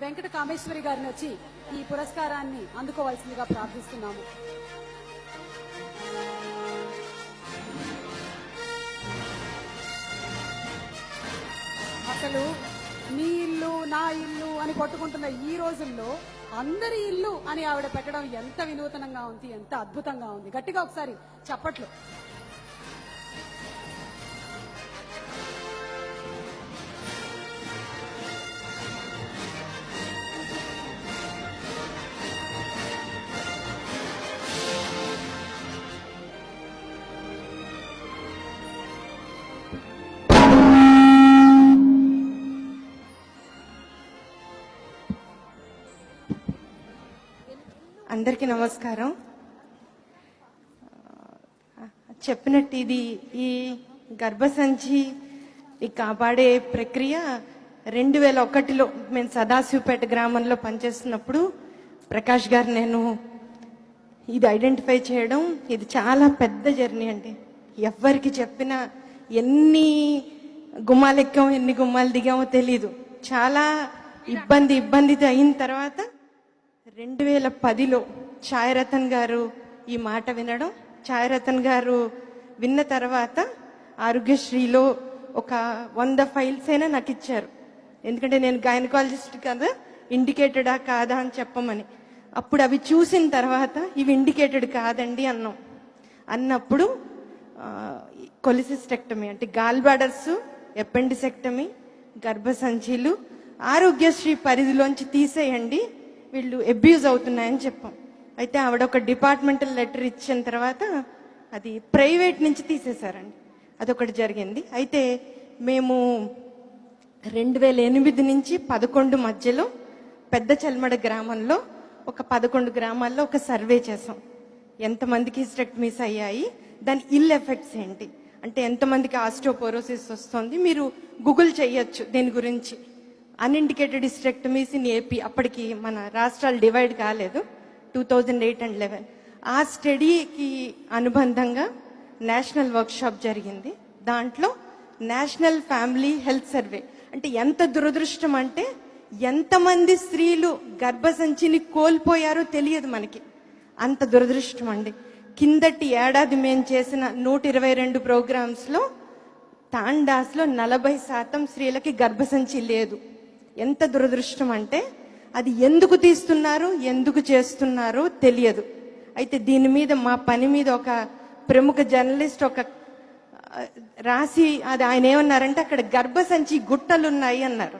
వెంకట కామేశ్వరి గారిని వచ్చి ఈ పురస్కారాన్ని అందుకోవాల్సిందిగా ప్రార్థిస్తున్నాము. అసలు నీ ఇల్లు నా ఇల్లు అని కొట్టుకుంటున్న ఈ రోజుల్లో అందరి ఇల్లు అని ఆవిడ పెట్టడం ఎంత వినూతనంగా ఉంది, ఎంత అద్భుతంగా ఉంది. గట్టిగా ఒకసారి చప్పట్లు. అందరికీ నమస్కారం. చెప్పినట్టు ఈ గర్భసంచి కాపాడే ప్రక్రియ 2001లో మేము సదాశివపేట గ్రామంలో పనిచేస్తున్నప్పుడు ప్రకాష్ గారు నేను ఇది ఐడెంటిఫై చేయడం, ఇది చాలా పెద్ద జర్నీ అండి. ఎవరికి చెప్పినా ఎన్ని గుమ్మాలు ఎక్కామో ఎన్ని గుమ్మాలు దిగామో తెలీదు. చాలా ఇబ్బందితో అయిన తర్వాత 2010లో ఛాయరతన్ గారు ఈ మాట వినడం, ఛాయరతన్ గారు విన్న తర్వాత ఆరోగ్యశ్రీలో ఒక 100 ఫైల్స్ అయినా నాకు ఇచ్చారు. ఎందుకంటే నేను గైనకాలజిస్ట్ కదా, ఇండికేటెడా కాదా అని చెప్పమని. అప్పుడు అవి చూసిన తర్వాత ఇవి ఇండికేటెడ్ కాదండి అన్నప్పుడు కొలిసిస్టెక్టమీ అంటే గాల్ బ్లాడర్స్, ఎపెండిసెక్టమీ, గర్భసంచీలు ఆరోగ్యశ్రీ పరిధిలోంచి తీసేయండి, వీళ్ళు అబ్యూజ్ అవుతున్నాయని చెప్పాం. అయితే ఆవిడ ఒక డిపార్ట్మెంటల్ లెటర్ ఇచ్చిన తర్వాత అది ప్రైవేట్ నుంచి తీసేశారండి. అదొకటి జరిగింది. అయితే మేము 2008 నుంచి 2011 మధ్యలో పెద్ద చల్మడ గ్రామంలో ఒక 11 గ్రామాల్లో ఒక సర్వే చేసాం. ఎంతమందికి హిస్టెక్టమీస్ అయ్యాయి, దాని ఇల్ ఎఫెక్ట్స్ ఏంటి, అంటే ఎంతమందికి ఆస్టియోపోరోసిస్ వస్తుంది, మీరు గూగుల్ చేయొచ్చు దీని గురించి. అన్ఇండికేటెడ్ హిస్టెక్టమీస్ ఇన్ ఏపీ, అప్పటికి మన రాష్ట్రాలు డివైడ్ కాలేదు, 2008 and 2011. ఆ స్టడీకి అనుబంధంగా నేషనల్ వర్క్షాప్ జరిగింది. దాంట్లో నేషనల్ ఫ్యామిలీ హెల్త్ సర్వే, అంటే ఎంత దురదృష్టం అంటే ఎంతమంది స్త్రీలు గర్భసంచిని కోల్పోయారో తెలియదు మనకి, అంత దురదృష్టం అండి. కిందటి ఏడాది మేము చేసిన 122 ప్రోగ్రామ్స్లో తాండాస్లో 40% స్త్రీలకి గర్భసంచి లేదు. ఎంత దురదృష్టం అంటే అది ఎందుకు తీస్తున్నారు, ఎందుకు చేస్తున్నారో తెలియదు. అయితే దీని మీద మా పని మీద ఒక ప్రముఖ జర్నలిస్ట్ ఒక రాసి అది ఆయన ఏమన్నారంటే అక్కడ గర్భసంచి గుట్టలు ఉన్నాయి అన్నారు.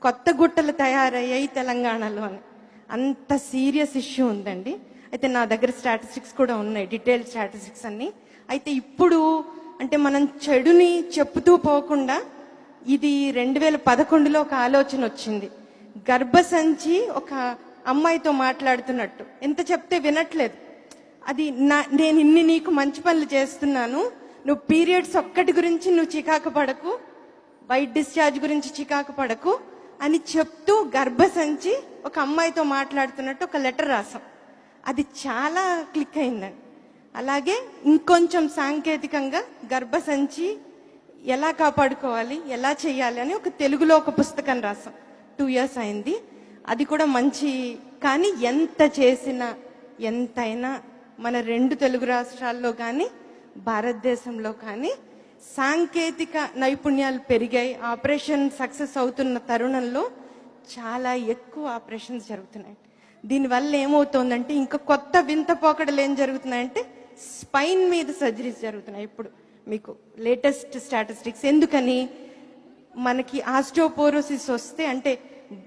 కొత్త గుట్టలు తయారయ్యాయి తెలంగాణలో అని. అంత సీరియస్ ఇష్యూ ఉందండి. అయితే నా దగ్గర స్టాటిస్టిక్స్ కూడా ఉన్నాయి, డీటెయిల్డ్ స్టాటిస్టిక్స్ అన్ని. అయితే ఇప్పుడు అంటే మనం చెడుని చెప్పుతూ పోకుండా ఇది 2011లో ఒక ఆలోచన వచ్చింది. గర్భసంచి ఒక అమ్మాయితో మాట్లాడుతున్నట్టు, ఎంత చెప్తే వినట్లేదు. అది నేను ఇన్ని నీకు మంచి పనులు చేస్తున్నాను, నువ్వు పీరియడ్స్ ఒక్కటి గురించి నువ్వు చికాకు పడకు, వైట్ డిశ్చార్జ్ గురించి చికాకు పడకు అని చెప్తూ గర్భసంచి ఒక అమ్మాయితో మాట్లాడుతున్నట్టు ఒక లెటర్ రాసాం. అది చాలా క్లిక్ అయిందండి. అలాగే ఇంకొంచెం సాంకేతికంగా గర్భసంచి ఎలా కాపాడుకోవాలి, ఎలా చేయాలి అని ఒక తెలుగులో ఒక పుస్తకం రాసాం. 2 years అయింది. అది కూడా మంచి, కానీ ఎంత చేసినా ఎంతైనా మన 2 తెలుగు రాష్ట్రాల్లో కానీ భారతదేశంలో కానీ సాంకేతిక నైపుణ్యాలు పెరిగాయి. ఆపరేషన్ సక్సెస్ అవుతున్న తరుణంలో చాలా ఎక్కువ ఆపరేషన్స్ జరుగుతున్నాయి. దీనివల్ల ఏమవుతోందంటే ఇంకా కొత్త వింత పోకడలు ఏం జరుగుతున్నాయంటే స్పైన్ మీద సర్జరీస్ జరుగుతున్నాయి. ఇప్పుడు మీకు లేటెస్ట్ స్టాటిస్టిక్స్. ఎందుకని మనకి ఆస్టియోపోరోసిస్ వస్తే అంటే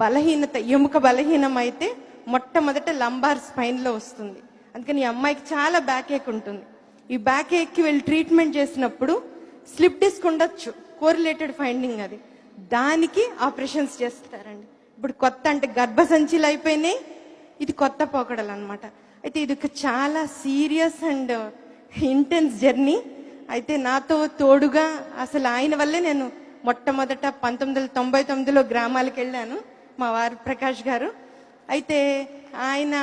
బలహీనత, ఎముక బలహీనం అయితే మొట్టమొదట లంబార్ స్పైన్లో వస్తుంది. అందుకని ఈ అమ్మాయికి చాలా బ్యాక్ ఏక్ ఉంటుంది. ఈ బ్యాక్ ఏక్కి వెళ్ళి ట్రీట్మెంట్ చేసినప్పుడు స్లిప్ డిస్క్ ఉండొచ్చు, కోరిలేటెడ్ ఫైండింగ్ అది, దానికి ఆపరేషన్స్ చేస్తారండి. ఇప్పుడు కొత్త అంటే గర్భసంచిలు అయిపోయినాయి, ఇది కొత్త పోకడలు అనమాట. అయితే ఇది ఒక చాలా సీరియస్ అండ్ ఇంటెన్స్ జర్నీ. అయితే నాతో తోడుగా అసలు ఆయన వల్లే నేను మొట్టమొదట 1999లో గ్రామాలకు వెళ్ళాను, మా వారు ప్రకాష్ గారు. అయితే ఆయన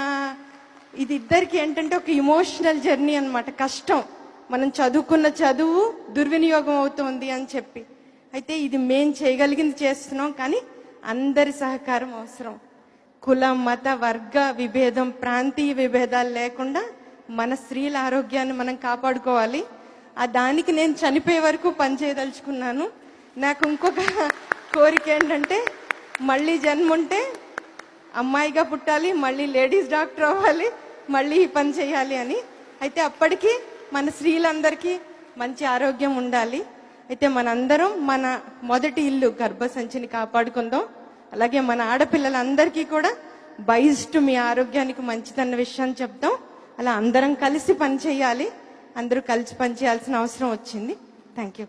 ఇది ఇద్దరికి ఏంటంటే ఒక ఇమోషనల్ జర్నీ అనమాట. కష్టం, మనం చదువుకున్న చదువు దుర్వినియోగం అవుతోంది అని చెప్పి. అయితే ఇది మేం చేయగలిగింది చేస్తున్నాం, కానీ అందరి సహకారం అవసరం. కుల మత వర్గ విభేదం ప్రాంతీయ విభేదాలు లేకుండా మన స్త్రీల ఆరోగ్యాన్ని మనం కాపాడుకోవాలి. దానికి నేను చనిపోయే వరకు పనిచేయదలుచుకున్నాను. నాకు ఇంకొక కోరిక ఏంటంటే మళ్ళీ జన్ముంటే అమ్మాయిగా పుట్టాలి, మళ్ళీ లేడీస్ డాక్టర్ అవ్వాలి, మళ్ళీ ఈ పని చేయాలి అని. అయితే అప్పటికి మన స్త్రీలందరికీ మంచి ఆరోగ్యం ఉండాలి. అయితే మనందరం మన మొదటి ఇల్లు గర్భసంచిని కాపాడుకుందాం. అలాగే మన ఆడపిల్లలందరికీ కూడా బైస్ట్ మీ ఆరోగ్యానికి మంచిదన్న విషయాన్ని చెప్దాం. అలా అందరం కలిసి పని చేయాలి. అందరూ కలిసి పని చేయాల్సిన అవసరం వచ్చింది. Thank you.